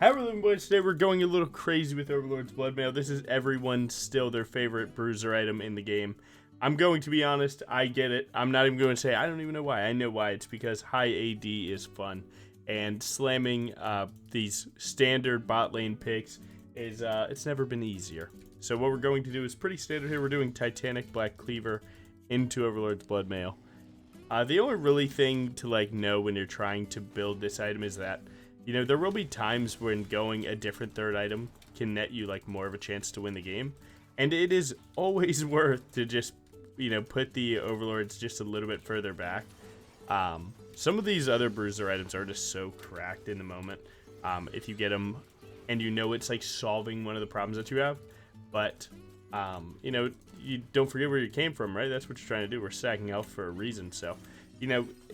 How are we living, boys? Today we're going a little crazy with Overlords Bloodmail. This is everyone's still their favorite bruiser item in the game. I'm going to be honest, I get it. I'm not even going to say I don't even know why. I know why. It's because high AD is fun. And slamming these standard bot lane picks is it's never been easier. So what we're going to do is pretty standard here. We're doing Titanic Black Cleaver into Overlord's Bloodmail. The only really thing to know when you're trying to build this item is that there will be times when going a different third item can net you more of a chance to win the game. And it is always worth to just, put the Overlords just a little bit further back. Some of these other bruiser items are just so cracked in the moment. If you get them and it's solving one of the problems that you have. But, you don't forget where you came from, right? That's what you're trying to do. We're stacking health for a reason, so...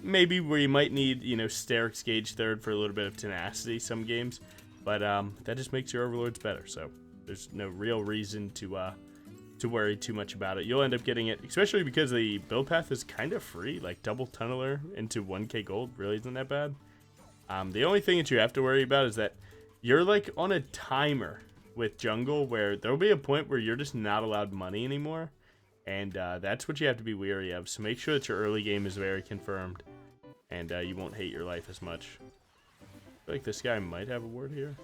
maybe we might need, Sterix Gauge third for a little bit of tenacity some games, but that just makes your Overlords better, so there's no real reason to worry too much about it. You'll end up getting it, especially because the build path is kind of free, double tunneler into 1k gold really isn't that bad. The only thing that you have to worry about is that you're on a timer with jungle where there'll be a point where you're just not allowed money anymore. And that's what you have to be wary of. So make sure that your early game is very confirmed. And you won't hate your life as much. I feel like this guy might have a ward here.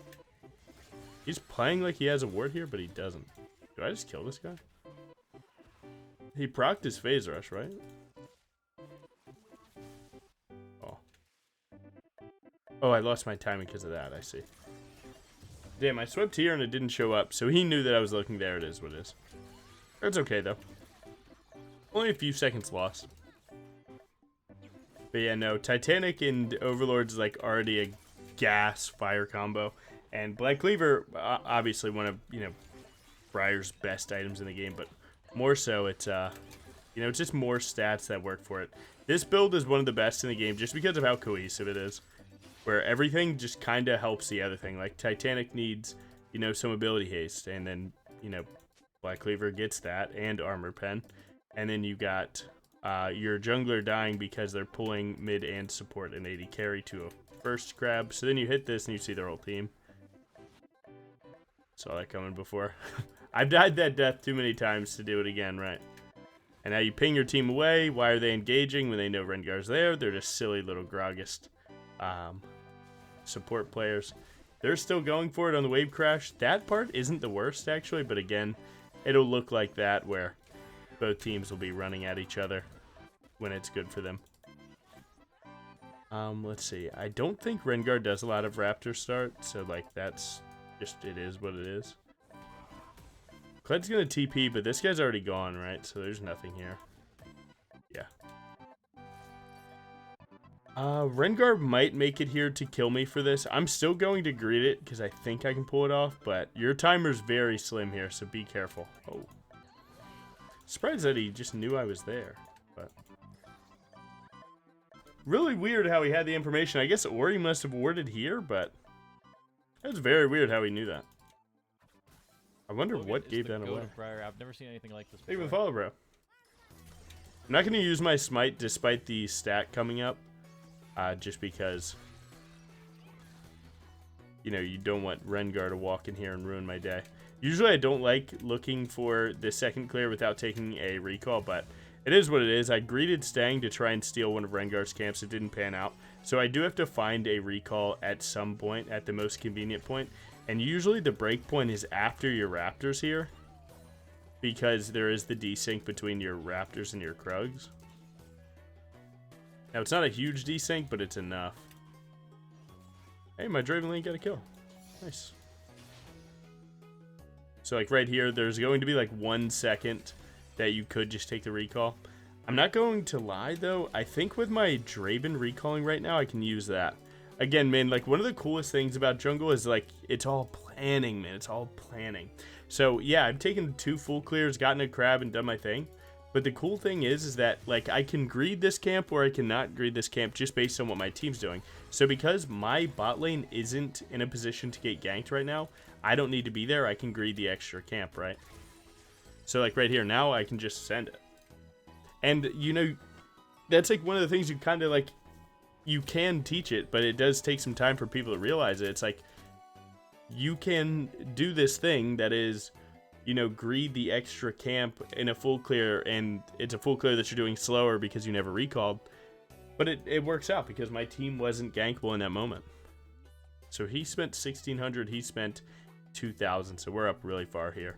He's playing like he has a ward here, but he doesn't. Did I just kill this guy? He procced his phase rush, right? Oh. Oh, I lost my timing because of that, I see. Damn, I swept here and it didn't show up. So he knew that I was looking there. It is what it is. That's okay, though. Only a few seconds lost. But yeah, no, Titanic and Overlords is already a gas fire combo. And Black Cleaver, obviously one of, Briar's best items in the game. But more so, it's, it's just more stats that work for it. This build is one of the best in the game just because of how cohesive it is. Where everything just kind of helps the other thing. Titanic needs, some ability haste. And then, Black Cleaver gets that and armor pen. And then you got your jungler dying because they're pulling mid and support an AD carry to a first grab. So then you hit this and you see their whole team. Saw that coming before. I've died that death too many times to do it again, right? And now you ping your team away. Why are they engaging when they know Rengar's there? They're just silly little Gragas support players. They're still going for it on the wave crash. That part isn't the worst, actually. But again, it'll look like that where both teams will be running at each other when it's good for them. Let's see. I don't think Rengar does a lot of Raptor start, so that's just it is what it is. Cled's gonna TP, but this guy's already gone, right? So there's nothing here. Yeah. Rengar might make it here to kill me for this. I'm still going to greet it because I think I can pull it off, but your timer's very slim here, so be careful. Oh. Surprised that he just knew I was there, but really weird how he had the information. I guess Ori must have warded here, but that's very weird how he knew that. I wonder what gave that away. Briar. I've never seen anything like this before. Thank you for the follow, bro. I'm not going to use my smite despite the stat coming up, just because you don't want Rengar to walk in here and ruin my day. Usually I don't like looking for the second clear without taking a recall, but it is what it is. I greeted Stang to try and steal one of Rengar's camps. It didn't pan out. So I do have to find a recall at some point, at the most convenient point. And usually the break point is after your Raptors here, because there is the desync between your Raptors and your Krugs. Now, it's not a huge desync, but it's enough. Hey, my Draven Lane got a kill. Nice. So right here, there's going to be 1 second that you could just take the recall. I'm not going to lie though. I think with my Draven recalling right now, I can use that. Again, man, one of the coolest things about jungle is it's all planning, man. It's all planning. So yeah, I've taken 2 full clears, gotten a crab, and done my thing. But the cool thing is that I can greed this camp or I cannot greed this camp just based on what my team's doing. So because my bot lane isn't in a position to get ganked right now, I don't need to be there. I can greed the extra camp, right? So right here, now I can just send it. And that's one of the things you kind of you can teach it, but it does take some time for people to realize it. It's you can do this thing that is, you know, greed the extra camp in a full clear, and it's a full clear that you're doing slower because you never recalled. But it works out because my team wasn't gankable in that moment. So he spent 1,600, he spent 2,000, so we're up really far here.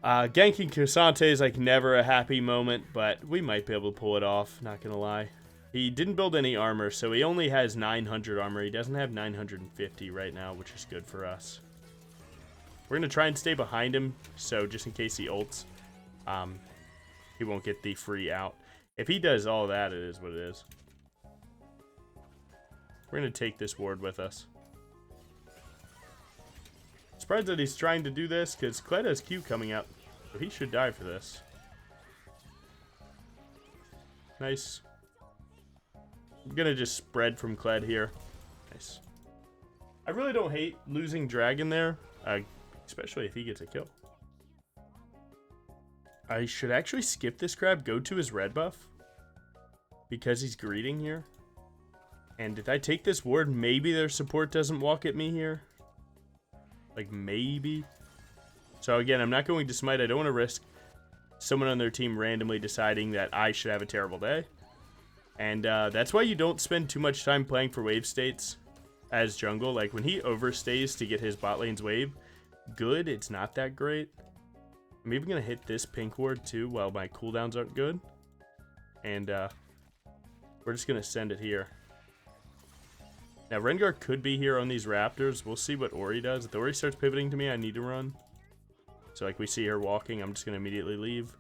Ganking Cassante is like never a happy moment, but we might be able to pull it off, not gonna lie. He didn't build any armor, so he only has 900 armor. He doesn't have 950 right now, which is good for us. We're gonna try and stay behind him, so just in case he ults, he won't get the free out. If he does all that, it is what it is. We're gonna take this ward with us. Surprised that he's trying to do this, because Kled has Q coming up. So he should die for this. Nice. I'm gonna just spread from Kled here. Nice. I really don't hate losing Dragon there, especially if he gets a kill. I should actually skip this crab, go to his red buff, because he's greeting here. And if I take this ward, maybe their support doesn't walk at me here. Like, maybe. So, again, I'm not going to smite. I don't want to risk someone on their team randomly deciding that I should have a terrible day. And that's why you don't spend too much time playing for wave states as jungle. Like, when he overstays to get his bot lane's wave, good. It's not that great. I'm even going to hit this pink ward, too, while my cooldowns aren't good. And we're just going to send it here. Now, Rengar could be here on these Raptors. We'll see what Ori does. If the Ori starts pivoting to me, I need to run. So, like, we see her walking. I'm just going to immediately leave.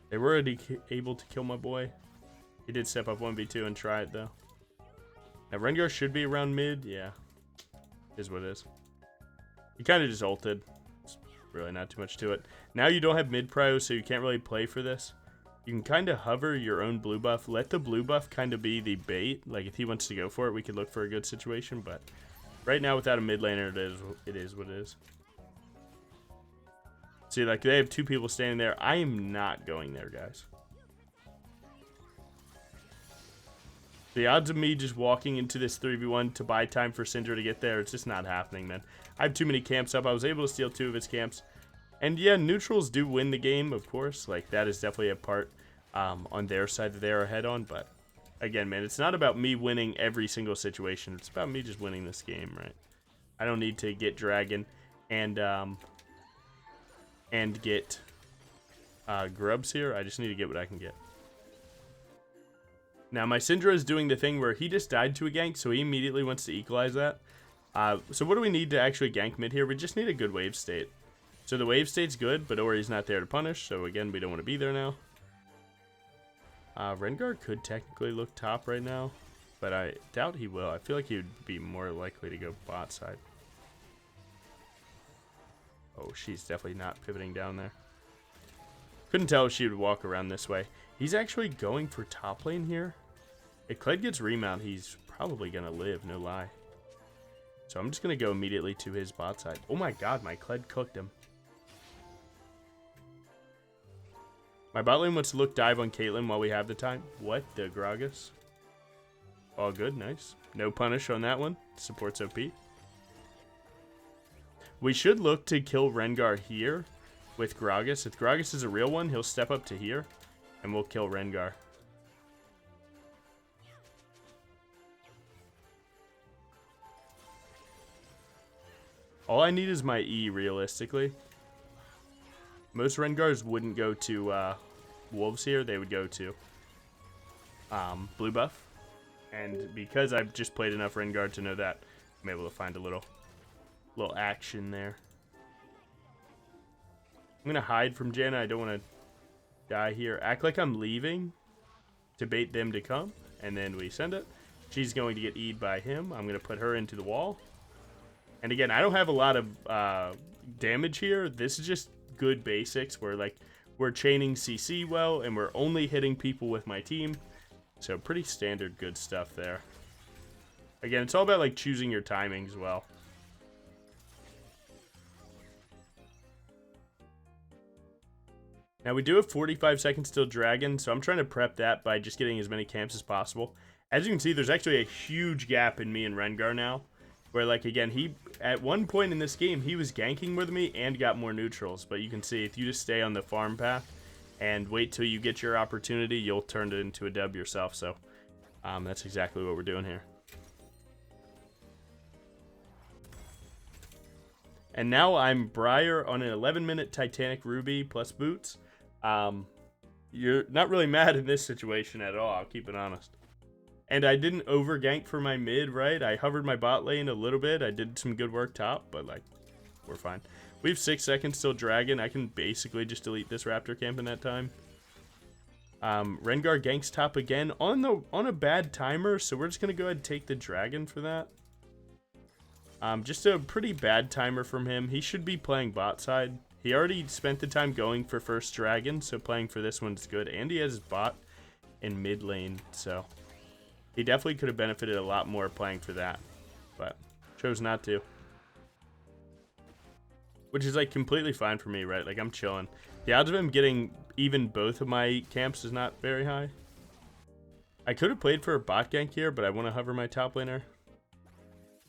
They were already able to kill my boy. He did step up 1v2 and try it, though. Now, Rengar should be around mid. Yeah. Is what it is. He kind of just ulted. It's really not too much to it. Now you don't have mid prio, so you can't really play for this. You can kind of hover your own blue buff. Let the blue buff kind of be the bait. Like, if he wants to go for it, we could look for a good situation. But right now, without a mid laner, it is what it is. See, like, they have two people standing there. I am not going there, guys. The odds of me just walking into this 3v1 to buy time for Syndra to get there, it's just not happening, man. I have too many camps up. I was able to steal 2 of his camps. And yeah, neutrals do win the game, of course. Like, that is definitely a part on their side that they're ahead on. But again, man, it's not about me winning every single situation. It's about me just winning this game, right? I don't need to get Dragon and get grubs here. I just need to get what I can get. Now, my Syndra is doing the thing where he just died to a gank, so he immediately wants to equalize that. So what do we need to actually gank mid here? We just need a good wave state. So the wave state's good, but Ori's not there to punish, so again, we don't want to be there now. Rengar could technically look top right now, but I doubt he will. I feel like he would be more likely to go bot side. Oh, she's definitely not pivoting down there. Couldn't tell if she would walk around this way. He's actually going for top lane here. If Kled gets remount, he's probably going to live, no lie. So I'm just going to go immediately to his bot side. Oh my god, my Kled cooked him. My bot lane wants to look dive on Caitlyn while we have the time. What the Gragas? All good, nice. No punish on that one. Supports OP. We should look to kill Rengar here with Gragas. If Gragas is a real one, he'll step up to here, and we'll kill Rengar. All I need is my E, realistically. Most Rengars wouldn't go to Wolves here. They would go to blue buff. And because I've just played enough Rengar to know that, I'm able to find a little action there. I'm going to hide from Janna. I don't want to die here. Act like I'm leaving to bait them to come. And then we send it. She's going to get E'd by him. I'm going to put her into the wall. And again, I don't have a lot of damage here. This is just good basics where, like, we're chaining CC well, and we're only hitting people with my team. So pretty standard good stuff there. Again, it's all about, like, choosing your timings well. Now, we do have 45 seconds till Dragon, so I'm trying to prep that by just getting as many camps as possible. As you can see, there's actually a huge gap in me and Rengar now. Where, like, again, he, at one point in this game, he was ganking with me and got more neutrals. But you can see, if you just stay on the farm path and wait till you get your opportunity, you'll turn it into a dub yourself. So, that's exactly what we're doing here. And now I'm Briar on an 11-minute Titanic Ruby plus boots. You're not really mad in this situation at all, I'll keep it honest. And I didn't over gank for my mid, right? I hovered my bot lane a little bit. I did some good work top, but like, we're fine. We have 6 seconds till dragon. I can basically just delete this raptor camp in that time. Rengar ganks top again on a bad timer, so we're just gonna go ahead and take the dragon for that. Just a pretty bad timer from him. He should be playing bot side. He already spent the time going for first dragon, so playing for this one's good. And he has his bot in mid lane, so he definitely could have benefited a lot more playing for that, but chose not to. Which is like completely fine for me, right? Like, I'm chilling. The odds of him getting even both of my camps is not very high. I could have played for a bot gank here, but I want to hover my top laner.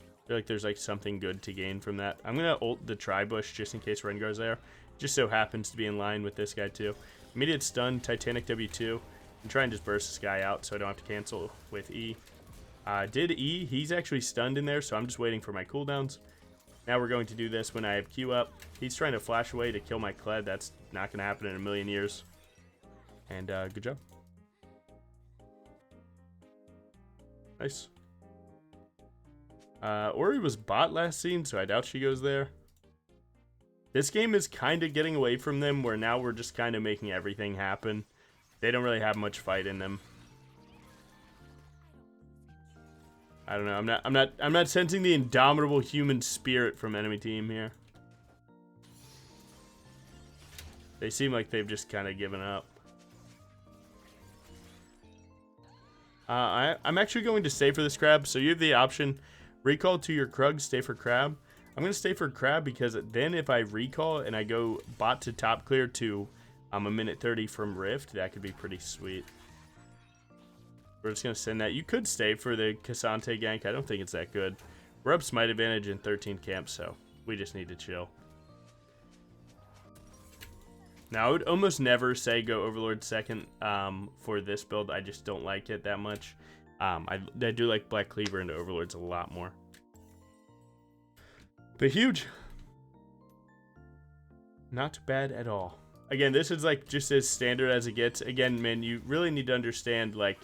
I feel like there's like something good to gain from that. I'm going to ult the tri-bush just in case Rengar's there. Just so happens to be in line with this guy too. Immediate stun, Titanic W2. And try and just burst this guy out so I don't have to cancel with E. Did E. He's actually stunned in there, so I'm just waiting for my cooldowns. Now we're going to do this when I have Q up. He's trying to flash away to kill my Kled. That's not going to happen in a million years. And good job. Nice. Ori was bot last scene, so I doubt she goes there. This game is kind of getting away from them, where now we're just kind of making everything happen. They don't really have much fight in them. I don't know. I'm not sensing the indomitable human spirit from enemy team here. They seem like they've just kind of given up. I'm actually going to stay for this crab. So you have the option, recall to your Krug, stay for crab. I'm going to stay for crab because then if I recall and I go bot to top clear to a minute 30 from Rift, that could be pretty sweet. We're just going to send that. You could stay for the Cassante gank. I don't think it's that good. We're up smite advantage in 13 camps, so we just need to chill. Now, I would almost never say go Overlord second for this build. I just don't like it that much. I do like Black Cleaver into Overlords a lot more. But huge. Not bad at all. Again, this is like just as standard as it gets. Again, man, you really need to understand like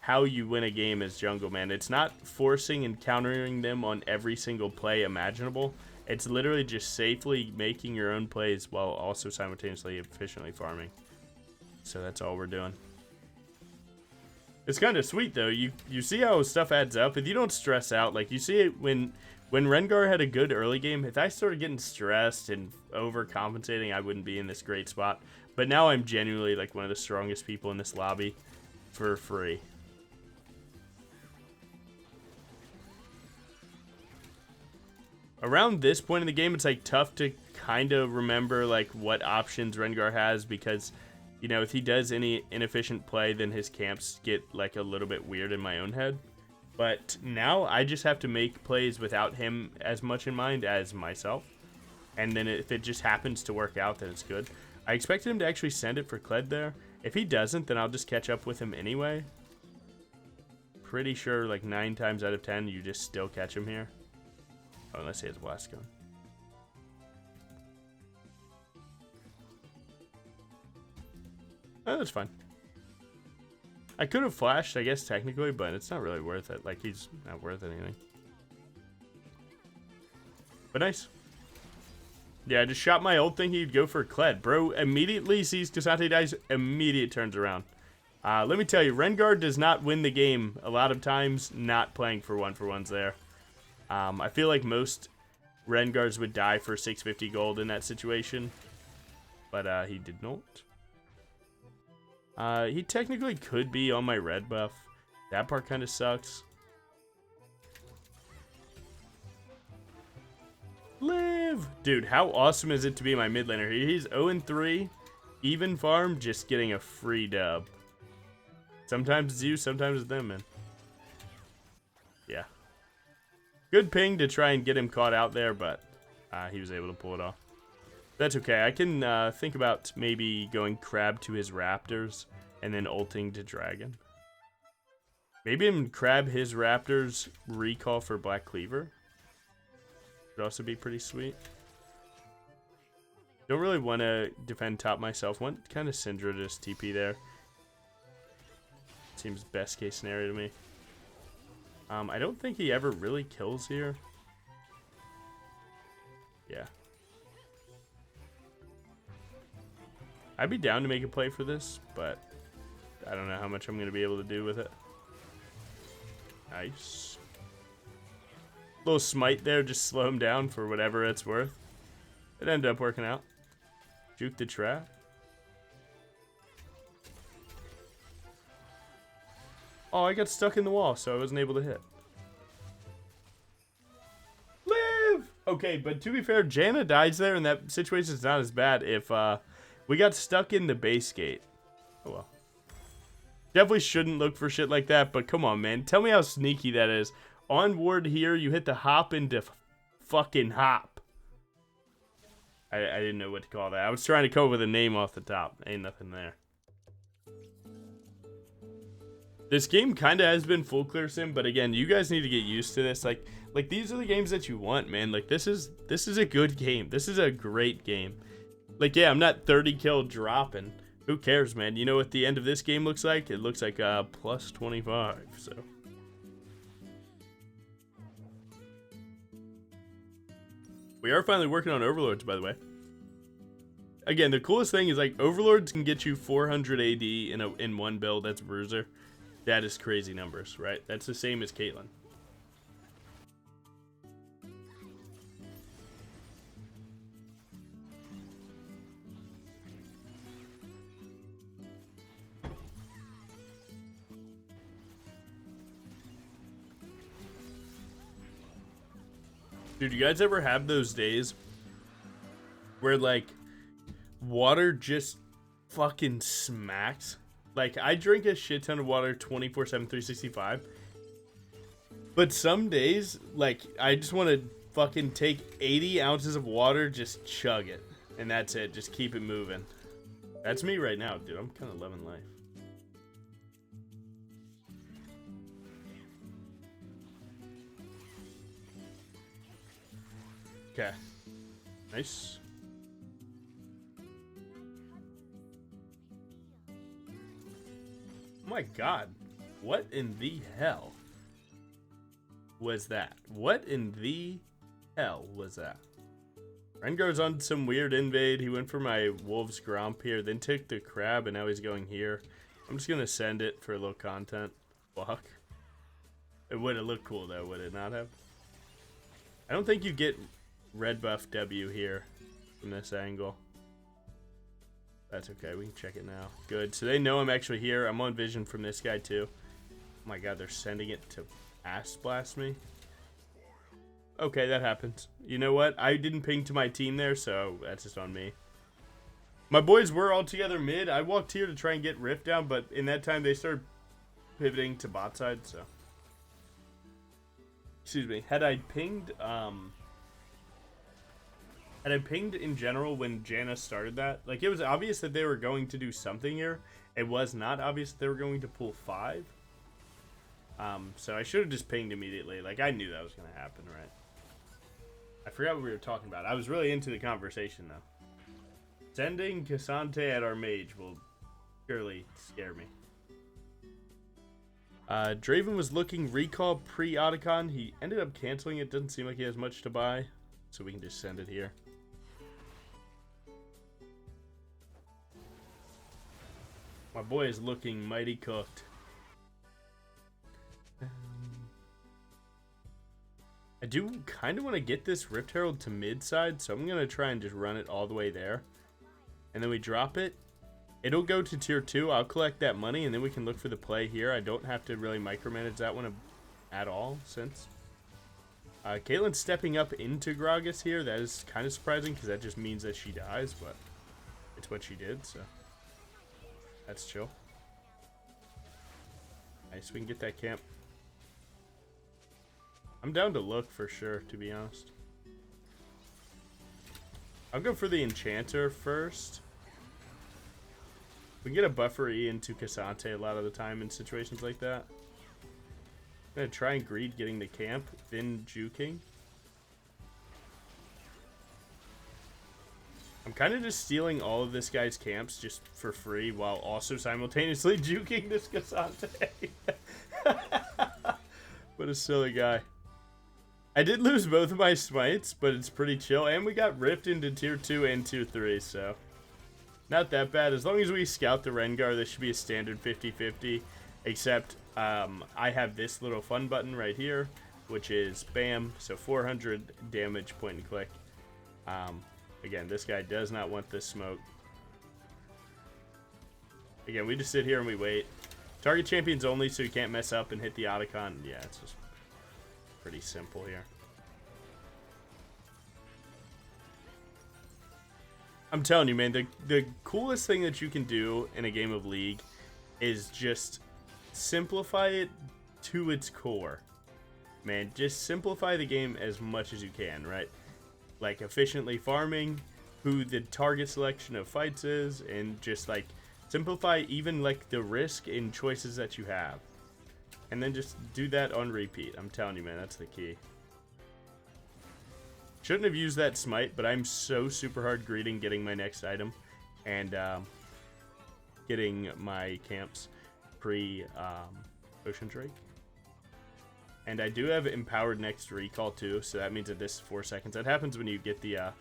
how you win a game as jungle, man. It's not forcing and countering them on every single play imaginable. It's literally just safely making your own plays while also simultaneously efficiently farming. So that's all we're doing. It's kind of sweet though. You see how stuff adds up. If you don't stress out, like you see it when Rengar had a good early game, if I started getting stressed and overcompensating, I wouldn't be in this great spot. But now I'm genuinely like one of the strongest people in this lobby for free. Around this point in the game, it's like tough to kind of remember like what options Rengar has because, you know, if he does any inefficient play, then his camps get like a little bit weird in my own head. But now I just have to make plays without him as much in mind as myself. And then if it just happens to work out, then it's good. I expected him to actually send it for Kled there. If he doesn't, then I'll just catch up with him anyway. Pretty sure like 9 times out of 10, you just still catch him here. Oh, unless he has blast gun. Oh, that's fine. I could have flashed, I guess, technically, but it's not really worth it. Like, he's not worth anything. But nice. Yeah, I just shot my ult thinking he'd go for Kled. Bro immediately sees Cassante dies, immediate turns around. Let me tell you, Rengar does not win the game a lot of times not playing for 1-for-1s there. I feel like most Rengars would die for 650 gold in that situation. But he did not. He technically could be on my red buff. That part kind of sucks. Live! Dude, how awesome is it to be my mid laner? He's 0-3, even farm, just getting a free dub. Sometimes it's you, sometimes it's them, man. Good ping to try and get him caught out there, but he was able to pull it off. That's okay. I can think about maybe going crab to his raptors and then ulting to dragon. Maybe him crab his raptors, recall for Black Cleaver. Would also be pretty sweet. Don't really want to defend top myself. Want kind of Syndra just TP there. Seems best case scenario to me. I don't think he ever really kills here. Yeah. I'd be down to make a play for this, but I don't know how much I'm going to be able to do with it. Nice. Little smite there, just slow him down for whatever it's worth. It ended up working out. Juke the trap. Oh, I got stuck in the wall, so I wasn't able to hit. Live! Okay, but to be fair, Janna dies there, and that situation is not as bad if we got stuck in the base gate. Oh well. Definitely shouldn't look for shit like that, but come on, man. Tell me how sneaky that is. On ward here, you hit the hop into fucking hop. I didn't know what to call that. I was trying to come up with a name off the top. Ain't nothing there. This game kind of has been full clear sim, but again, you guys need to get used to this. Like these are the games that you want, man. Like this is a good game. This is a great game. Like yeah, I'm not 30 kill dropping. Who cares, man? You know what the end of this game looks like? It looks like plus 25. So we are finally working on Overlords, by the way. Again, the coolest thing is like Overlords can get you 400 AD in one build. That's Bruiser. That is crazy numbers, right? That's the same as Caitlyn. Dude, you guys ever have those days where like water just fucking smacks? Like, I drink a shit ton of water 24/7, 365. But some days, like, I just want to fucking take 80 ounces of water, just chug it. And that's it. Just keep it moving. That's me right now, dude. I'm kind of loving life. Okay. Nice. Oh my god. What in the hell was that? What in the hell was that? Rengar's on some weird invade. He went for my Wolves Gromp here, then took the crab, and now he's going here. I'm just going to send it for a little content. Fuck. It would have looked cool, though, would it not have? I don't think you get red buff W here from this angle. That's okay. We can check it now. Good. So they know I'm actually here. I'm on vision from this guy, too. Oh, my God. They're sending it to ass blast me. Okay, that happens. You know what? I didn't ping to my team there, so that's just on me. My boys were all together mid. I walked here to try and get Rift down, but in that time, they started pivoting to bot side, so. Excuse me. Had I pinged in general when Janna started that, like, it was obvious that they were going to do something here. It was not obvious that they were going to pull 5. So I should have just pinged immediately. Like, I knew that was going to happen, right? I forgot what we were talking about. I was really into the conversation, though. Sending Cassante at our mage will surely scare me. Draven was looking recall pre-Otacon. He ended up canceling it. Doesn't seem like he has much to buy. So we can just send it here. My boy is looking mighty cooked. I do kind of want to get this Rift Herald to mid side, so I'm going to try and just run it all the way there. And then we drop it. It'll go to tier 2. I'll collect that money, and then we can look for the play here. I don't have to really micromanage that one at all, since Caitlyn's stepping up into Gragas here. That is kind of surprising, because that just means that she dies, but it's what she did, so that's chill. Nice, we can get that camp. I'm down to look for sure, to be honest. I'll go for the Enchanter first. We can get a buffer E into Cassante a lot of the time in situations like that. I'm going to try and greed getting the camp, then juking. I'm kind of just stealing all of this guy's camps just for free while also simultaneously juking this Cassante. What a silly guy. I did lose both of my smites, but it's pretty chill. And we got ripped into tier 2 and tier 3, so not that bad. As long as we scout the Rengar, this should be a standard 50-50. Except I have this little fun button right here, which is bam, so 400 damage point and click. Again, this guy does not want this smoke. Again, we just sit here and we wait. Target champions only, so you can't mess up and hit the Otacon. Yeah, it's just pretty simple here. I'm telling you, man, the coolest thing that you can do in a game of League is just simplify it to its core. Man, just simplify the game as much as you can, right? Like efficiently farming, who the target selection of fights is, and just like simplify even like the risk in choices that you have. And then just do that on repeat. I'm telling you, man, that's the key. Shouldn't have used that smite, but I'm so super hard greeting getting my next item and getting my camps pre Ocean Drake. And I do have empowered next recall too, so that means that this is 4 seconds. That happens when you get the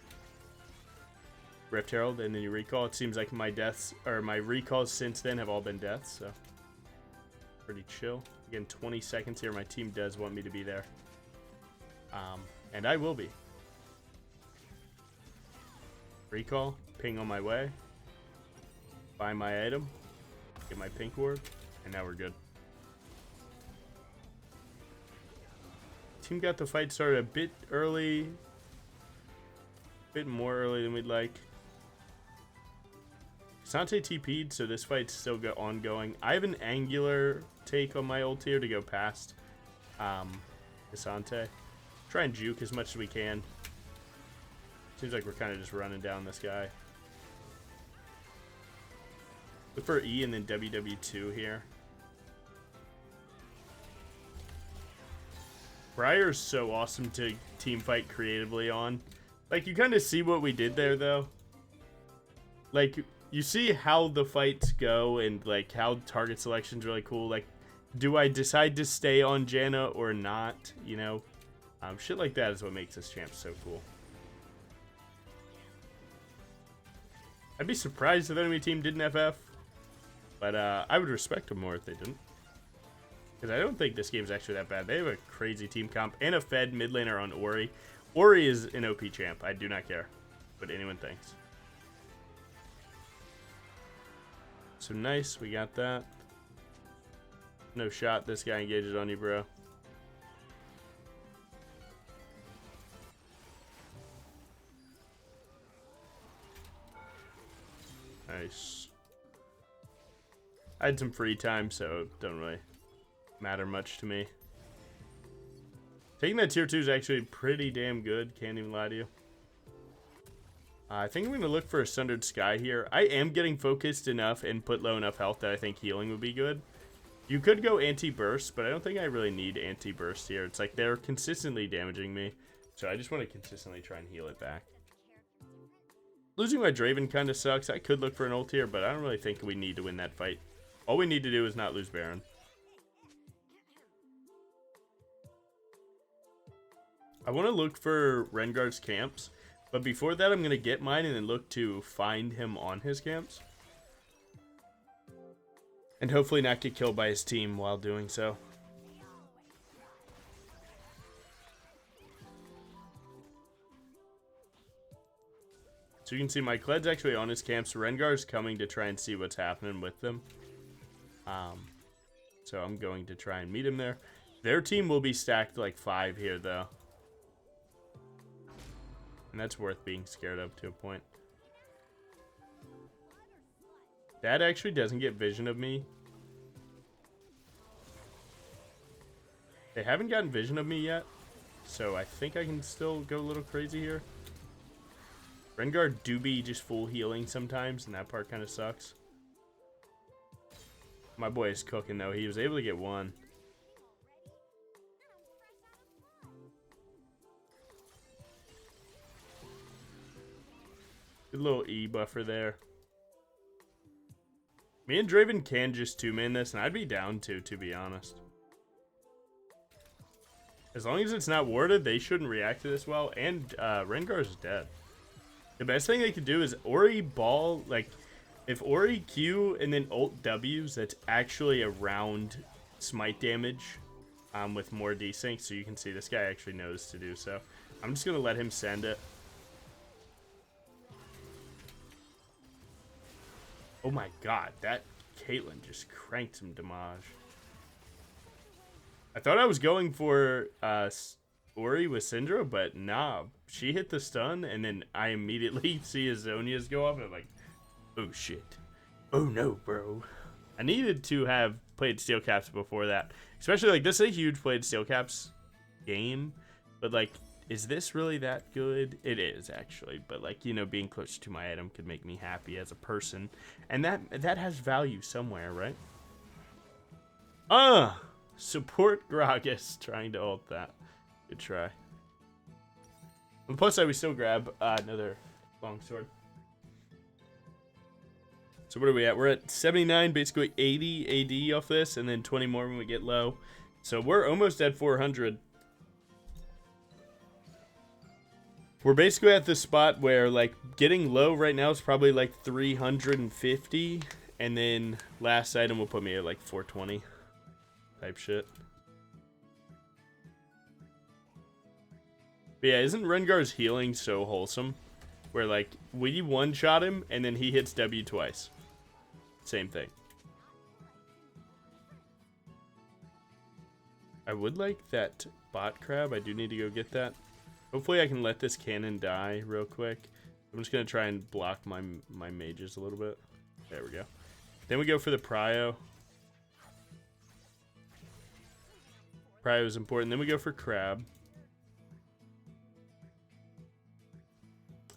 Rift Herald and then you recall. It seems like my deaths, or my recalls since then have all been deaths, so pretty chill. Again, 20 seconds here. My team does want me to be there. And I will be. Recall, ping on my way. Buy my item. Get my pink ward. And now we're good. Team got the fight started a bit early. A bit more early than we'd like. Cassante TP'd, so this fight's still ongoing. I have an angular take on my ult here to go past Cassante. Try and juke as much as we can. Seems like we're kind of just running down this guy. Look for E and then WW2 here. Briar is so awesome to team fight creatively on. Like, you kind of see what we did there, though. Like, you see how the fights go and, like, how target selection's really cool. Like, do I decide to stay on Janna or not? You know? Shit like that is what makes this champ so cool. I'd be surprised if the enemy team didn't FF. But I would respect them more if they didn't. Because I don't think this game's actually that bad. They have a crazy team comp and a fed mid laner on Ori. Ori is an OP champ. I do not care what anyone thinks. So nice, we got that. No shot, this guy engages on you, bro. Nice. I had some free time, so it don't really matter much to me. Taking that tier 2 is actually pretty damn good, can't even lie to you. I think I'm going to look for a Sundered Sky here. I am getting focused enough and put low enough health that I think healing would be good. You could go anti-burst, but I don't think I really need anti-burst here. It's like they're consistently damaging me, so I just want to consistently try and heal it back. Losing my Draven kind of sucks. I could look for an ult here, but I don't really think we need to win that fight. All we need to do is not lose Baron. I want to look for Rengar's camps, but before that I'm going to get mine and then look to find him on his camps. And hopefully not get killed by his team while doing so. So you can see my Kled's actually on his camps. Rengar's coming to try and see what's happening with them. So I'm going to try and meet him there. Their team will be stacked like 5 here though. And that's worth being scared of to a point. That actually doesn't get vision of me. They haven't gotten vision of me yet. so I think I can still go a little crazy here. Rengar do be just full healing sometimes, and that part kind of sucks. My boy is cooking, though. He was able to get one. Good little E buffer there. Me and Draven can just two-man this, and I'd be down to be honest. As long as it's not warded, they shouldn't react to this well, and Rengar's dead. The best thing they could do is Ori ball, like, if Ori Q and then ult W's, that's actually around smite damage with more desync, so you can see this guy actually knows to do so. I'm just going to let him send it. Oh my god, that Caitlyn just cranked some damage. I thought I was going for Ori with Syndra, but nah. She hit the stun, and then I immediately see his Zonias go off, and I'm like, oh shit. Oh no, bro. I needed to have played Steel Caps before that. Especially, like, this is a huge played Steel Caps game, but, like, is this really that good? It is, actually, but, like, you know, being close to my item could make me happy as a person, and that has value somewhere, right? Support Gragas trying to ult that. Good try. On the plus side, we still grab another longsword. So what are we at? We're at 79, basically 80 AD off this, and then 20 more when we get low. So we're almost at 400. We're basically at the spot where, like, getting low right now is probably like 350, and then last item will put me at like 420 type shit. But yeah, isn't Rengar's healing so wholesome? Where, like, we one-shot him, and then he hits W twice. Same thing. I would like that bot crab. I do need to go get that. Hopefully I can let this cannon die real quick. I'm just going to try and block my mages a little bit. There we go. Then we go for the prio. Prio is important. Then we go for crab.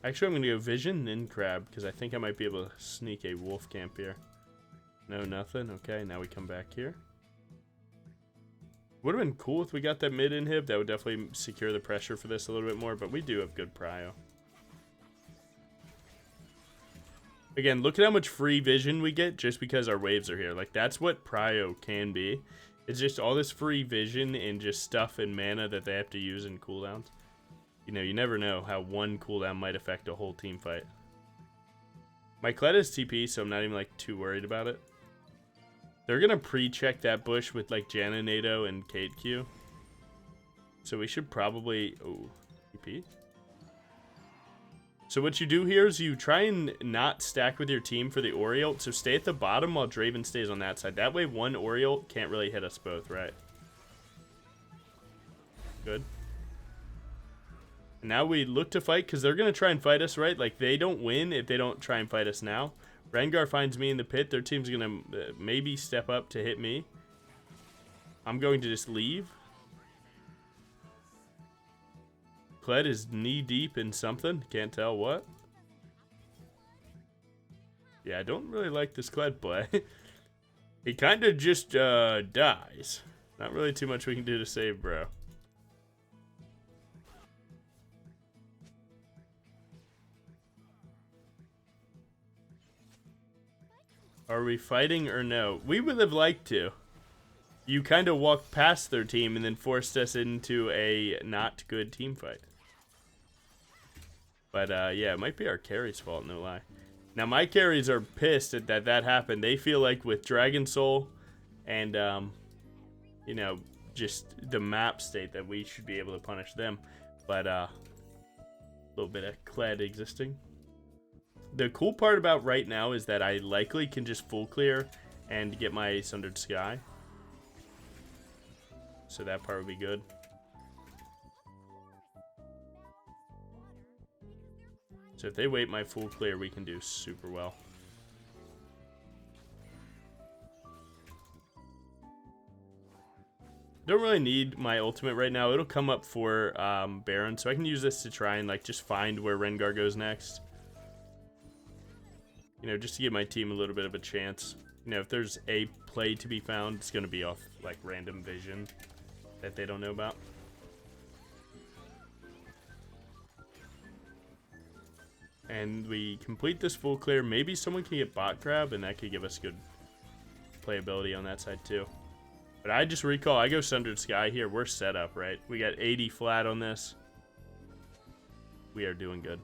Actually, I'm going to go vision and crab because I think I might be able to sneak a wolf camp here. No, nothing. Okay, now we come back here. Would have been cool if we got that mid inhib. That would definitely secure the pressure for this a little bit more, but we do have good prio. Again, look at how much free vision we get just because our waves are here. Like, that's what prio can be. It's just all this free vision and just stuff and mana that they have to use in cooldowns. You know, you never know how one cooldown might affect a whole team fight. My Kled is TP, so I'm not even, like, too worried about it. They're going to pre-check that bush with, like, Janinato and Kate Q. So we should probably... Oh, TP? So what you do here is you try and not stack with your team for the Ori ult. So stay at the bottom while Draven stays on that side. That way one Ori ult can't really hit us both, right? Good. Now we look to fight because they're going to try and fight us, right? Like, they don't win if they don't try and fight us now. Rengar finds me in the pit. Their team's going to maybe step up to hit me. I'm going to just leave. Kled is knee-deep in something. Can't tell what. Yeah, I don't really like this Kled play. He kind of just dies. Not really too much we can do to save, bro. Are we fighting or no? We would have liked to. You kind of walked past their team and then forced us into a not good team fight. But yeah, it might be our carry's fault, no lie. Now my carries are pissed at that happened. They feel like with Dragon Soul and you know, just the map state that we should be able to punish them. But a little bit of Kled existing. The cool part about right now is that I likely can just full clear and get my Sundered Sky. So that part would be good. So if they wait my full clear, we can do super well. Don't really need my ultimate right now. It'll come up for Baron, so I can use this to try and like just find where Rengar goes next. You know, just to give my team a little bit of a chance. You know, if there's a play to be found, it's going to be off like random vision that they don't know about. And we complete this full clear. Maybe someone can get bot grab, and that could give us good playability on that side too. But I just recall, I go Sundered Sky here. We're set up, right? We got 80 flat on this. We are doing good.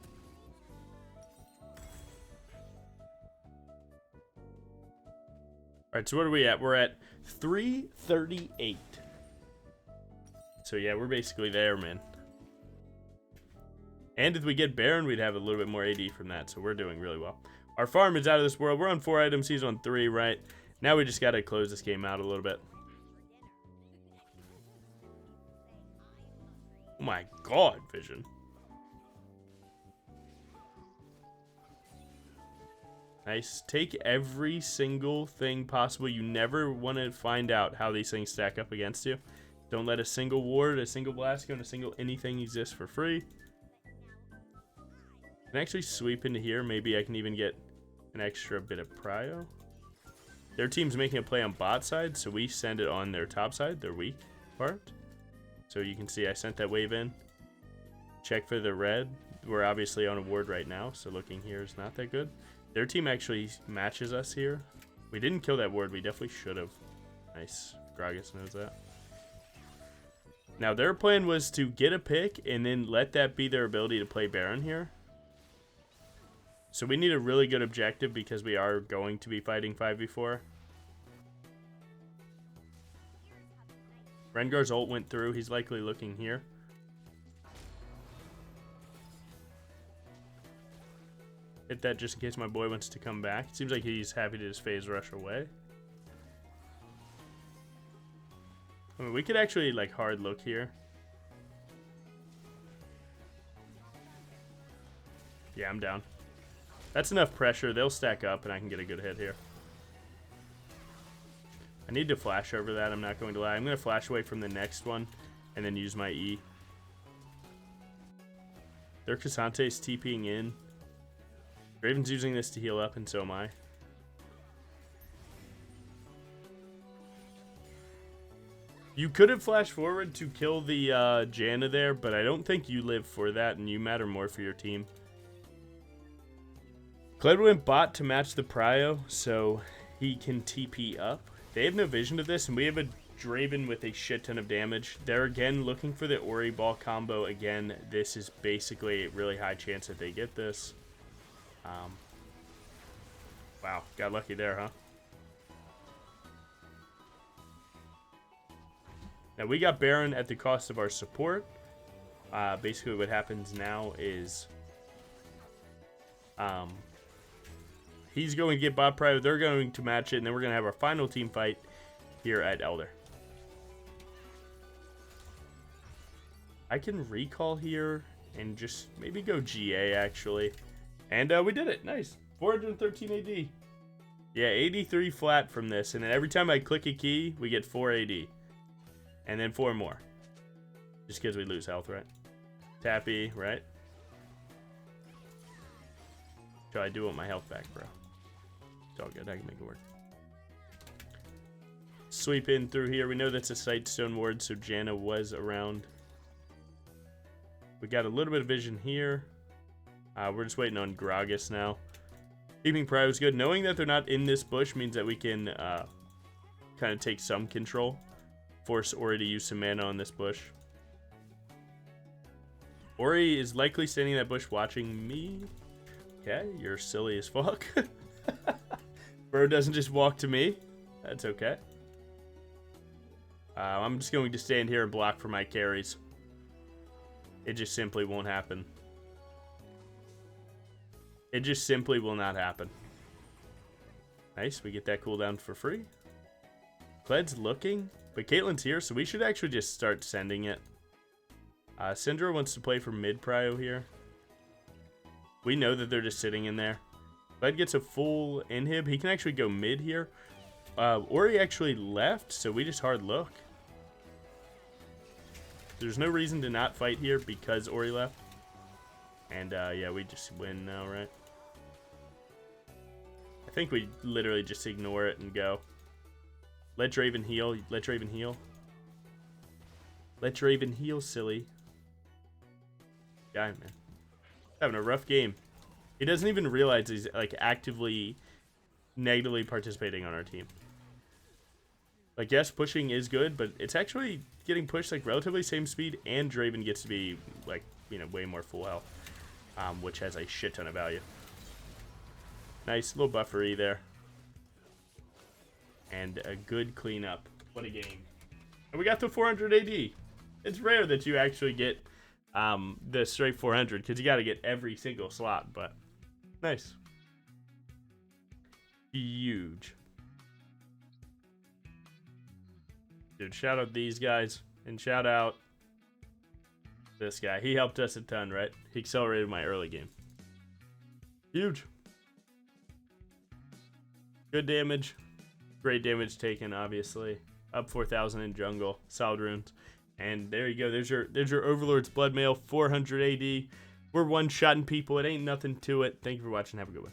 All right, so what are we at? We're at 338. So yeah, we're basically there, man. And if we get Baron, we'd have a little bit more AD from that, so we're doing really well. Our farm is out of this world. We're on 4 items. He's on 3, right? Now we just got to close this game out a little bit. Oh my god, Vision. Nice. Take every single thing possible. You never want to find out how these things stack up against you. Don't let a single ward, a single blast gun, a single anything exist for free. I can actually sweep into here. Maybe I can even get an extra bit of prio. Their team's making a play on bot side, so we send it on their top side, their weak part. So you can see I sent that wave in. Check for the red. We're obviously on a ward right now, so looking here is not that good. Their team actually matches us here. We didn't kill that ward. We definitely should have. Nice. Gragas knows that. Now, their plan was to get a pick and then let that be their ability to play Baron here. So we need a really good objective because we are going to be fighting 5v4. Rengar's ult went through. He's likely looking here. Hit that just in case my boy wants to come back. It seems like he's happy to just phase rush away. I mean, we could actually like hard look here. Yeah, I'm down. That's enough pressure. They'll stack up and I can get a good hit here. I need to flash over that. I'm not going to lie. I'm going to flash away from the next one and then use my E. Their Casante's TPing in. Raven's using this to heal up, and so am I. You could have flashed forward to kill the Janna there, but I don't think you live for that, and you matter more for your team. Kled went bot to match the prio, so he can TP up. They have no vision to this, and we have a Draven with a shit ton of damage. They're again looking for the Ori ball combo. Again, this is basically a really high chance that they get this. Wow, got lucky there, huh? Now we got Baron at the cost of our support. Basically what happens now is he's going to get bot prio, they're going to match it, and then we're going to have our final team fight here at Elder. I can recall here and just maybe go GA actually. And we did it. Nice. 413 AD. Yeah, 83 flat from this. And then every time I click a key, we get 4 AD. And then 4 more. Just because we lose health, right? Tappy, right? So I do want my health back, bro. It's all good. I can make it work. Sweep in through here. We know that's a Sightstone ward, so Janna was around. We got a little bit of vision here. We're just waiting on Gragas now. Keeping prio is good. Knowing that they're not in this bush means that we can kind of take some control. Force Ori to use some mana on this bush. Ori is likely standing in that bush watching me. Okay, you're silly as fuck. Bro doesn't just walk to me. That's okay. I'm just going to stand here and block for my carries. It just simply won't happen. It just simply will not happen. Nice, we get that cooldown for free. Kled's looking, but Caitlyn's here, so we should actually just start sending it. Syndra wants to play for mid prio here. We know that they're just sitting in there. Kled gets a full inhib. He can actually go mid here. Ori actually left, so we just hard look. There's no reason to not fight here because Ori left. And, yeah, we just win now, right? I think we literally just ignore it and go. Let Draven heal. Let Draven heal. Let Draven heal, silly. Guy, man. Having a rough game. He doesn't even realize he's, like, actively negatively participating on our team. Like, yes, pushing is good, but it's actually getting pushed, like, relatively same speed, and Draven gets to be, like, you know, way more full health, which has a shit ton of value. Nice little buffery there. And a good cleanup. What a game. And we got to 400 AD. It's rare that you actually get the straight 400, because you got to get every single slot, but nice. Huge. Dude, shout out these guys, and shout out this guy. He helped us a ton, right? He accelerated my early game. Huge. Good damage. Great damage taken, obviously. Up 4,000 in jungle. Solid runes. And there you go. There's your Overlords Bloodmail, 400 AD. We're one-shotting people. It ain't nothing to it. Thank you for watching. Have a good one.